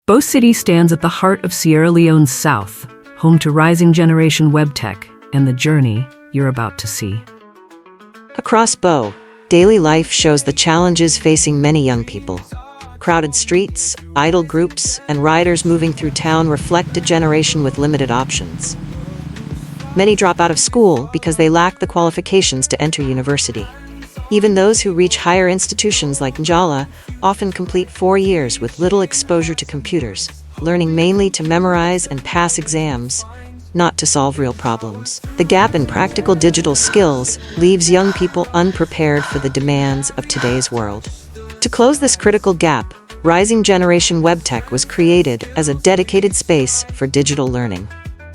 Bo City stands at the heart of Sierra Leone's south, home to rising generation Webtech and the journey you're about to see. Across Bo, daily life shows the challenges facing many young people. Crowded streets, idle groups, and riders moving through town reflect a generation with limited options. Many drop out of school because they lack the qualifications to enter university. Even those who reach higher institutions like Njala often complete 4 years with little exposure to computers, learning mainly to memorize and pass exams, not to solve real problems. The gap in practical digital skills leaves young people unprepared for the demands of today's world. To close this critical gap, Rising Generation Webtech was created as a dedicated space for digital learning.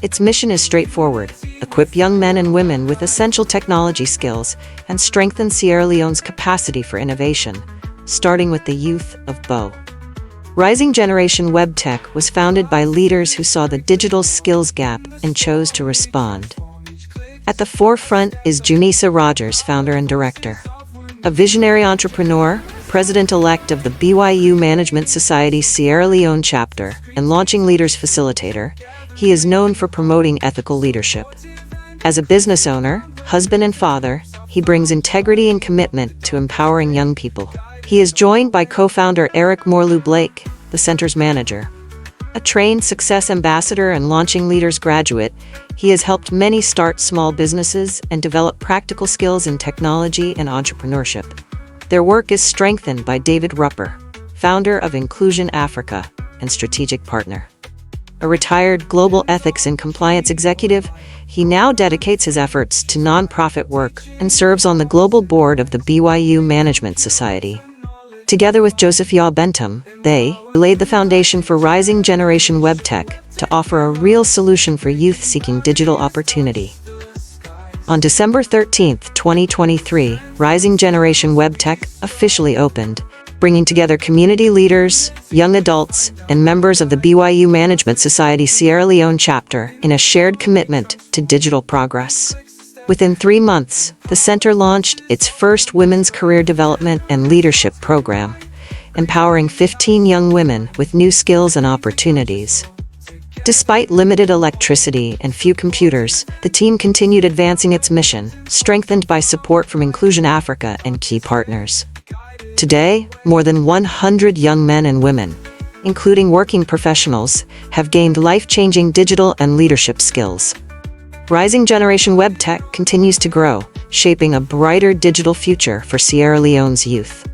Its mission is straightforward: equip young men and women with essential technology skills and strengthen Sierra Leone's capacity for innovation, starting with the youth of Bo. Rising Generation Webtech was founded by leaders who saw the digital skills gap and chose to respond. At the forefront is Junisa Rogers, founder and director. A visionary entrepreneur, president-elect of the BYU Management Society Sierra Leone chapter, and launching leaders facilitator, he is known for promoting ethical leadership. As a business owner, husband and father, he brings integrity and commitment to empowering young people. He is joined by co-founder Eric Morlou Blake, the center's manager. A trained success ambassador and launching leaders graduate, he has helped many start small businesses and develop practical skills in technology and entrepreneurship. Their work is strengthened by David Rupper, founder of Inclusion Africa and strategic partner. A retired global ethics and compliance executive, he now dedicates his efforts to nonprofit work and serves on the global board of the BYU Management Society. Together with Joseph Yaw Bentham, they laid the foundation for Rising Generation Webtech to offer a real solution for youth seeking digital opportunity. On December 13, 2023, Rising Generation Webtech officially opened, bringing together community leaders, young adults, and members of the BYU Management Society Sierra Leone chapter in a shared commitment to digital progress. Within 3 months, the center launched its first women's career development and leadership program, empowering 15 young women with new skills and opportunities. Despite limited electricity and few computers, the team continued advancing its mission, strengthened by support from Inclusion Africa and key partners. Today, more than 100 young men and women, including working professionals, have gained life-changing digital and leadership skills. Rising Generation Webtech continues to grow, shaping a brighter digital future for Sierra Leone's youth.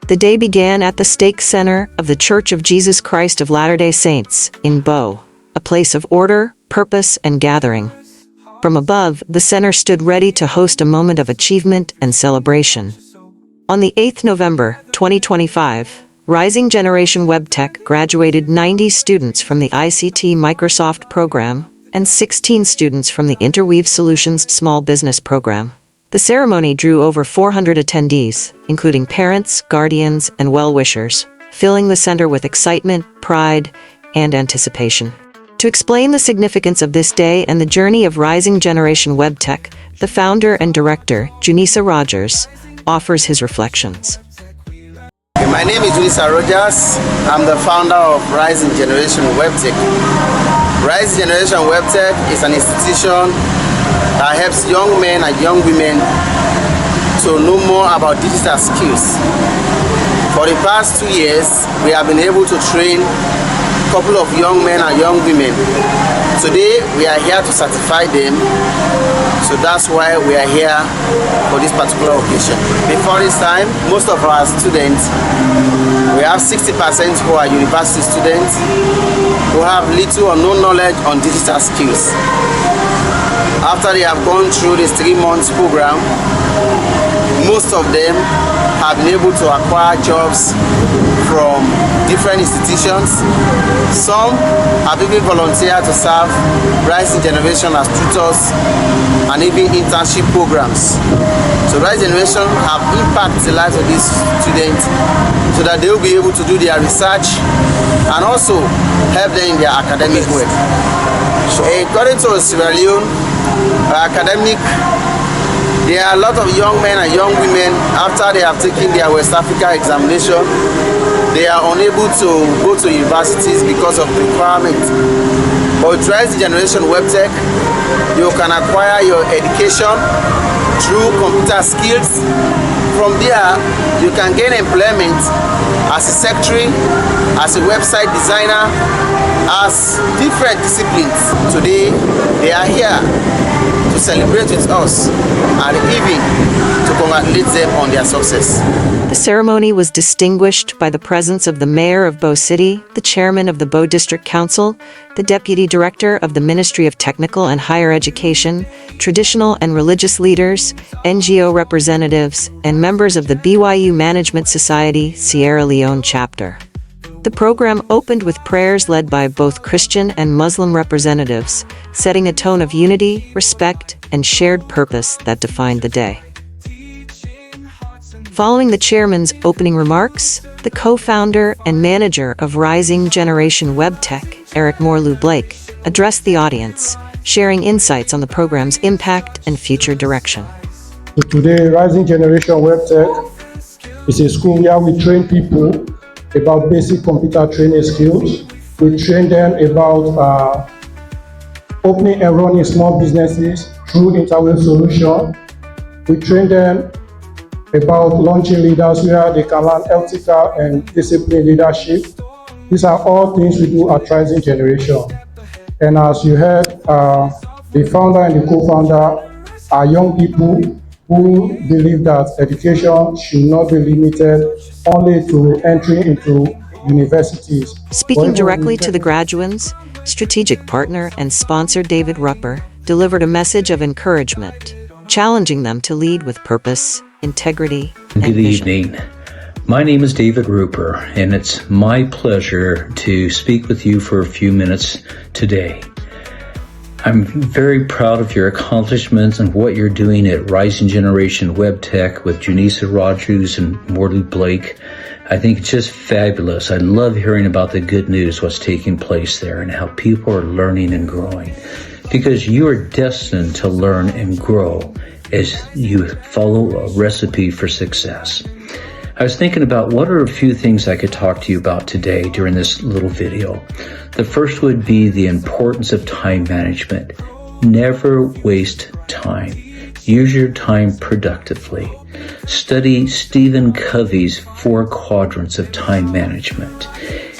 The day began at the Stake Center of the Church of Jesus Christ of Latter-day Saints in Bo, a place of order, purpose, and gathering. From above, the center stood ready to host a moment of achievement and celebration. On the 8th November, 2025, Rising Generation Webtech graduated 90 students from the ICT Microsoft program and 16 students from the Interweave Solutions Small Business program. The ceremony drew over 400 attendees, including parents, guardians, and well-wishers, filling the center with excitement, pride, and anticipation. To explain the significance of this day and the journey of Rising Generation Webtech, the founder and director, Junisa Rogers, offers his reflections. My name is Junisa Rogers. I'm the founder of Rising Generation Webtech. Rising Generation Webtech is an institution that helps young men and young women to know more about digital skills. For the past 2 years, we have been able to train a couple of young men and young women. Today, we are here to certify them, so that's why we are here for this particular occasion. Before this time, most of our students, we have 60% who are university students who have little or no knowledge on digital skills. After they have gone through this 3 months program, most of them have been able to acquire jobs from different institutions. Some have even volunteered to serve Rising Generation as tutors and even internship programs. So Rising Generation have impacted the lives of these students so that they will be able to do their research and also help them in their academic work. According to Sierra Leone academic, there are a lot of young men and young women, after they have taken their West Africa examination, they are unable to go to universities because of requirement. But with Rise Generation Webtech, you can acquire your education through computer skills. From there, you can gain employment as a secretary, as a website designer, as different disciplines. Today, they are here to celebrate with us and even to congratulate them on their success. The ceremony was distinguished by the presence of the mayor of Bo City, the chairman of the Bo District Council, the deputy director of the Ministry of Technical and Higher Education, traditional and religious leaders, NGO representatives, and members of the BYU Management Society Sierra Leone chapter. The program opened with prayers led by both Christian and Muslim representatives, setting a tone of unity, respect, and shared purpose that defined the day. Following the chairman's opening remarks, the co-founder and manager of Rising Generation Webtech, Eric Morlou Blake, addressed the audience, sharing insights on the program's impact and future direction. So today, Rising Generation Webtech is a school where we train people about basic computer training skills. We train them about opening and running small businesses through interweb solution. We train them about launching leaders where they can learn ethical and disciplined leadership. These are all things we do at Rising Generation. And as you heard, the founder and the co-founder are young people who believe that education should not be limited only to entry into universities. Speaking directly to the graduates, strategic partner and sponsor David Rupper delivered a message of encouragement, challenging them to lead with purpose, integrity, and Good vision. evening. My name is David Rupper, and it's my pleasure to speak with you for a few minutes today. I'm very proud of your accomplishments and what you're doing at Rising Generation Webtech with Janisa Rogers and Morlou Blake. I think it's just fabulous. I love hearing about the good news, what's taking place there, and how people are learning and growing. Because you are destined to learn and grow as you follow a recipe for success. I was thinking about what are a few things I could talk to you about today during this little video. The first would be the importance of time management. Never waste time. Use your time productively. Study Stephen Covey's 4 quadrants of time management.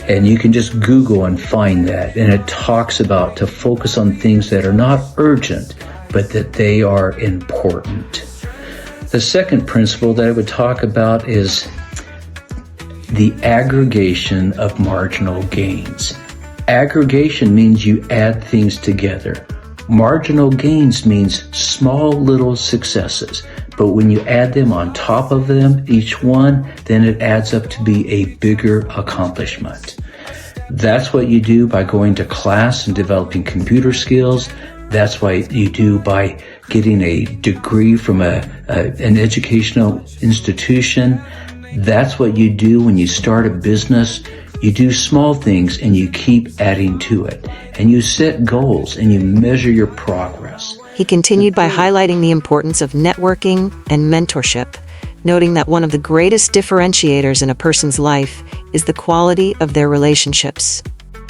And you can just Google and find that. And it talks about to focus on things that are not urgent, but that they are important. The second principle that I would talk about is the aggregation of marginal gains. Aggregation means you add things together. Marginal gains means small little successes, but when you add them on top of them, each one, then it adds up to be a bigger accomplishment. That's what you do by going to class and developing computer skills. That's what you do by getting a degree from an educational institution. That's what you do when you start a business. You do small things and you keep adding to it. And you set goals and you measure your progress. He continued by highlighting the importance of networking and mentorship, noting that one of the greatest differentiators in a person's life is the quality of their relationships.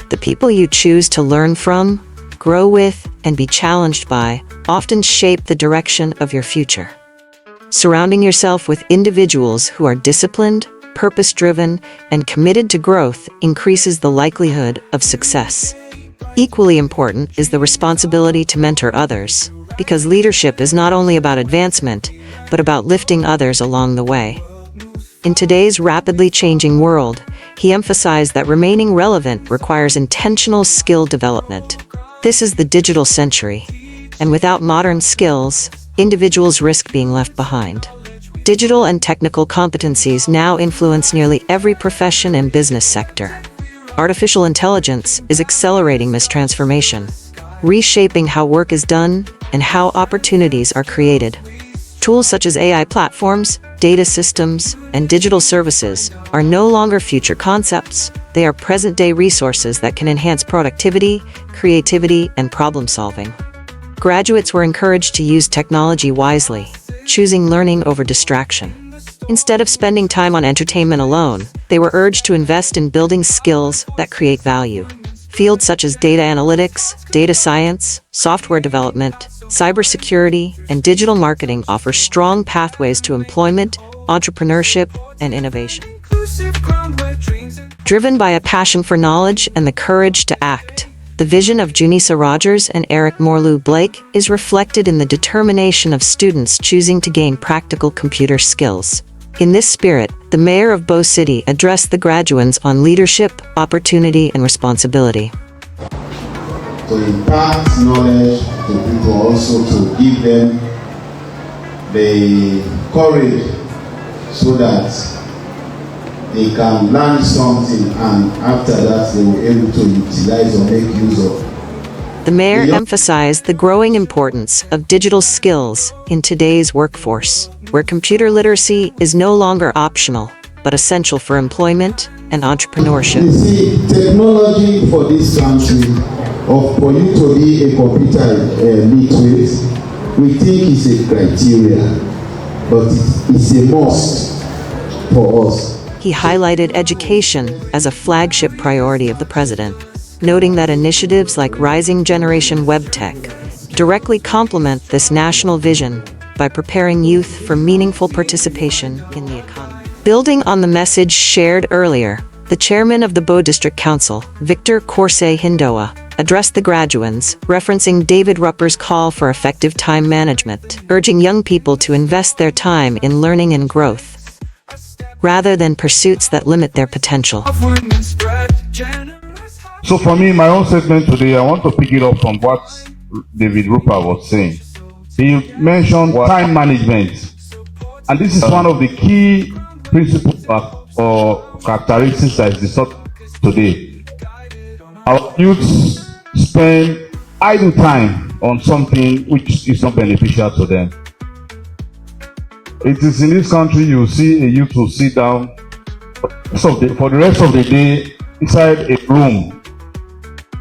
The people you choose to learn from, grow with, and be challenged by often shape the direction of your future. Surrounding yourself with individuals who are disciplined, purpose-driven, and committed to growth increases the likelihood of success. Equally important is the responsibility to mentor others, because leadership is not only about advancement, but about lifting others along the way. In today's rapidly changing world, he emphasized that remaining relevant requires intentional skill development. This is the digital century, and without modern skills, individuals risk being left behind. Digital and technical competencies now influence nearly every profession and business sector. Artificial intelligence is accelerating this transformation, reshaping how work is done and how opportunities are created. Tools such as AI platforms, data systems, and digital services are no longer future concepts. They are present-day resources that can enhance productivity, creativity, and problem-solving. Graduates were encouraged to use technology wisely, choosing learning over distraction. Instead of spending time on entertainment alone, they were urged to invest in building skills that create value. Fields such as data analytics, data science, software development, cybersecurity, and digital marketing offer strong pathways to employment, entrepreneurship, and innovation. Driven by a passion for knowledge and the courage to act, the vision of Junisa Rogers and Eric Morlou Blake is reflected in the determination of students choosing to gain practical computer skills. In this spirit, the mayor of Bow City addressed the graduates on leadership, opportunity, and responsibility. To impart knowledge to people, also to give them the courage so that they can learn something, and after that they will be able to utilize or make use of. The mayor emphasized the growing importance of digital skills in today's workforce, where computer literacy is no longer optional, but essential for employment and entrepreneurship. You see, technology for this country, or for you to be a computer literate, we think is a criteria, but it's a must for us. He highlighted education as a flagship priority of the president, noting that initiatives like Rising Generation Webtech directly complement this national vision by preparing youth for meaningful participation in the economy. Building on the message shared earlier, the chairman of the Bow District Council, Victor Corse Hindoa, addressed the graduands, referencing David Rupper's call for effective time management, urging young people to invest their time in learning and growth, rather than pursuits that limit their potential. So for me, my own statement today, I want to pick it up from what David Rupert was saying. He mentioned time management, and this is one of the key principles or characteristics that is discussed today. Our youths spend idle time on something which is not beneficial to them. It is in this country you see a youth who sit down for the rest of the day inside a room,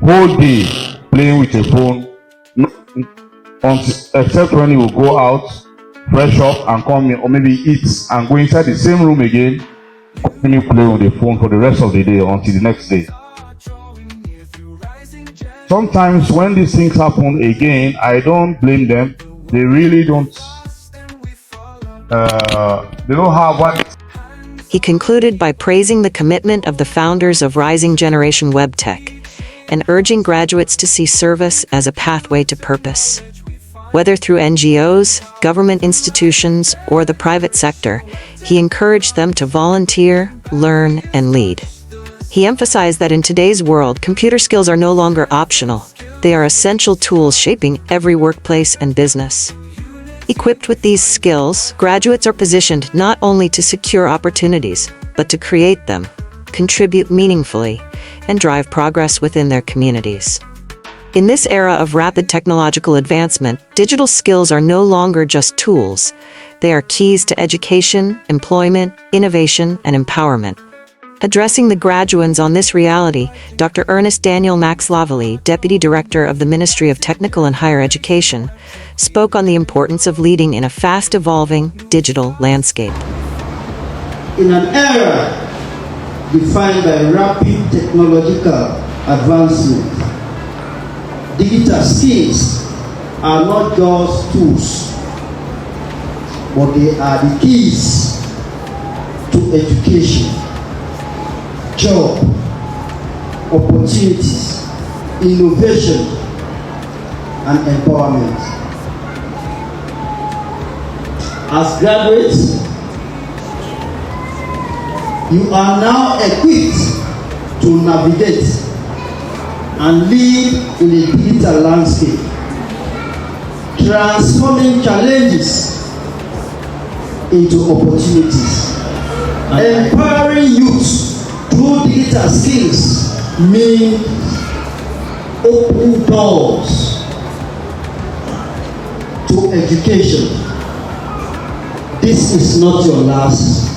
whole day playing with a phone, except when he will go out, fresh up and come in, or maybe eat and go inside the same room again, continue playing with the phone for the rest of the day until the next day. Sometimes when these things happen again, I don't blame them. They really don't. They don't have what. He concluded by praising the commitment of the founders of Rising Generation Webtech and urging graduates to see service as a pathway to purpose. Whether through NGOs, government institutions, or the private sector, he encouraged them to volunteer, learn, and lead. He emphasized that in today's world, computer skills are no longer optional. They are essential tools shaping every workplace and business. Equipped with these skills, graduates are positioned not only to secure opportunities, but to create them, contribute meaningfully, and drive progress within their communities. In this era of rapid technological advancement, digital skills are no longer just tools. They are keys to education, employment, innovation, and empowerment. Addressing the graduands on this reality, Dr. Ernest Daniel Maxlavely, Deputy Director of the Ministry of Technical and Higher Education, spoke on the importance of leading in a fast-evolving digital landscape. In an era defined by rapid technological advancement, digital skills are not just tools, but they are the keys to education, job, opportunities, innovation, and empowerment. As graduates, you are now equipped to navigate and live in a digital landscape, transforming challenges into opportunities. Empowering youth through digital skills means opening doors to education. This is not your last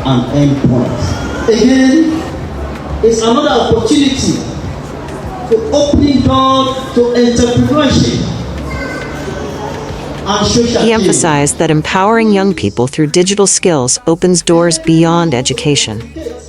and end point. Again, it's another opportunity to opening doors to entrepreneurship, and social He change. emphasized that empowering young people through digital skills opens doors beyond education.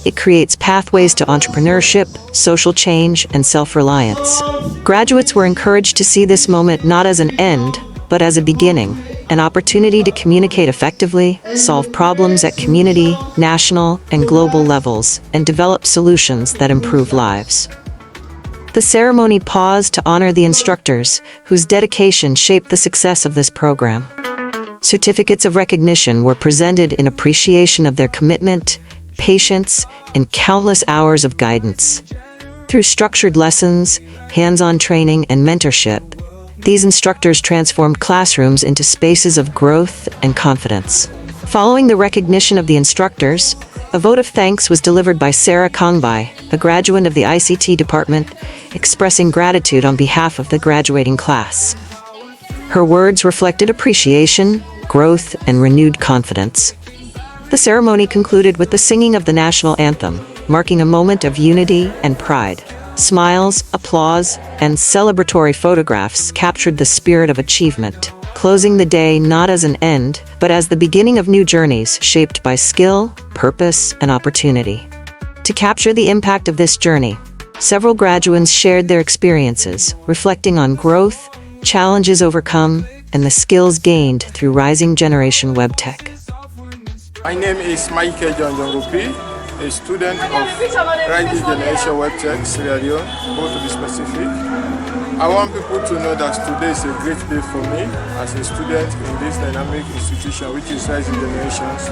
It creates pathways to entrepreneurship, social change, and self-reliance. Graduates were encouraged to see this moment not as an end, but as a beginning, an opportunity to communicate effectively, solve problems at community, national, and global levels, and develop solutions that improve lives. The ceremony paused to honor the instructors, whose dedication shaped the success of this program. Certificates of recognition were presented in appreciation of their commitment, patience, and countless hours of guidance. Through structured lessons, hands-on training, and mentorship, these instructors transformed classrooms into spaces of growth and confidence. Following the recognition of the instructors, a vote of thanks was delivered by Sarah Kongbai, a graduate of the ICT department, expressing gratitude on behalf of the graduating class. Her words reflected appreciation, growth, and renewed confidence. The ceremony concluded with the singing of the national anthem, marking a moment of unity and pride. Smiles, applause, and celebratory photographs captured the spirit of achievement, closing the day not as an end, but as the beginning of new journeys shaped by skill, purpose, and opportunity. To capture the impact of this journey, several graduates shared their experiences, reflecting on growth, challenges overcome, and the skills gained through Rising Generation Webtech. My name is Michael John Jongopi, a student of Rising Generation Webtech, Sierra Leone, to be specific. I want people to know that today is a great day for me as a student in this dynamic institution, which is Rising Generations.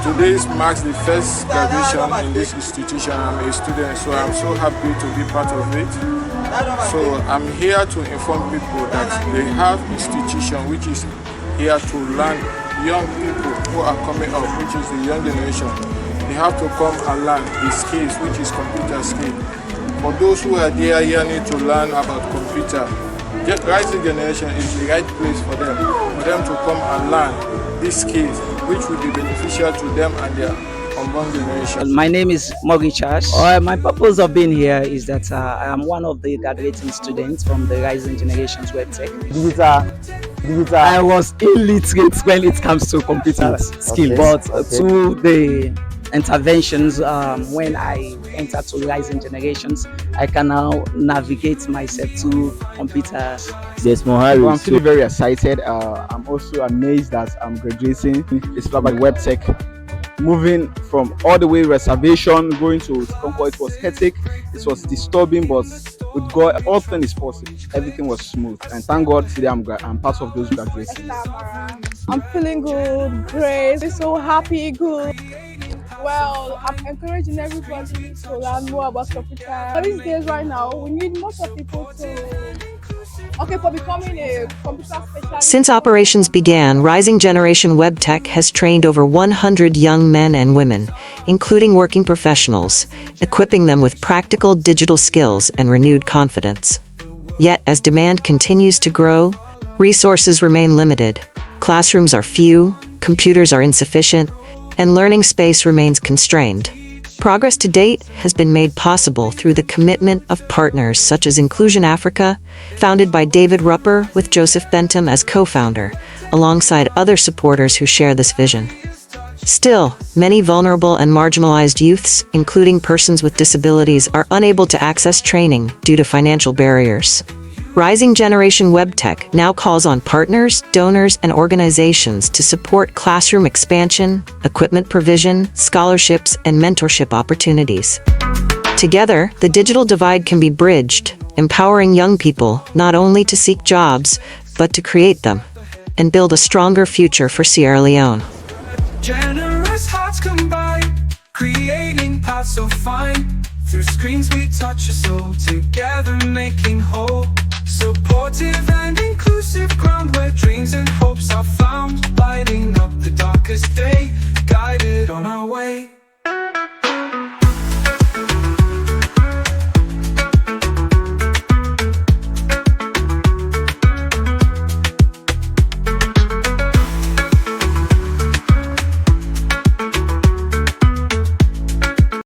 Today marks the first graduation in this institution. I'm a student, so I'm so happy to be part of it. So I'm here to inform people that they have institution which is here to learn young people who are coming up, which is the young generation. They have to come and learn the skills, which is computer skill. For those who are there here need to learn about computer, Rising Generation is the right place for them to come and learn these skills, which will be beneficial to them and their unborn generation. My name is Morgan Charles. My purpose of being here is that I am one of the graduating students from the Rising Generations Webtech. I was illiterate when it comes to computer skill, but through the interventions when I entered to Rising Generations, I can now navigate myself to computer. Yes, Mohari. I'm feeling very excited. I'm also amazed that I'm graduating. It's about Webtech. Moving from all the way reservation going to Concord, it was hectic, it was disturbing, but with God, all things is possible. Everything was smooth, and thank God today I'm part of those graduating. I'm feeling good, great, so happy, good. Well, I'm encouraging everybody to learn more about computer. These days right now, we need most of people for becoming a computer specialist. Since operations began, Rising Generation Webtech has trained over 100 young men and women, including working professionals, equipping them with practical digital skills and renewed confidence. Yet, as demand continues to grow, resources remain limited. Classrooms are few, computers are insufficient, and learning space remains constrained. Progress to date has been made possible through the commitment of partners such as Inclusion Africa, founded by David Rupper with Joseph Bentham as co-founder, alongside other supporters who share this vision. Still, many vulnerable and marginalized youths, including persons with disabilities, are unable to access training due to financial barriers. Rising Generation Webtech now calls on partners, donors, and organizations to support classroom expansion, equipment provision, scholarships, and mentorship opportunities. Together, the digital divide can be bridged, empowering young people not only to seek jobs, but to create them and build a stronger future for Sierra Leone. Generous hearts combine, creating paths so fine. Through screens we touch a soul, together making whole. Supportive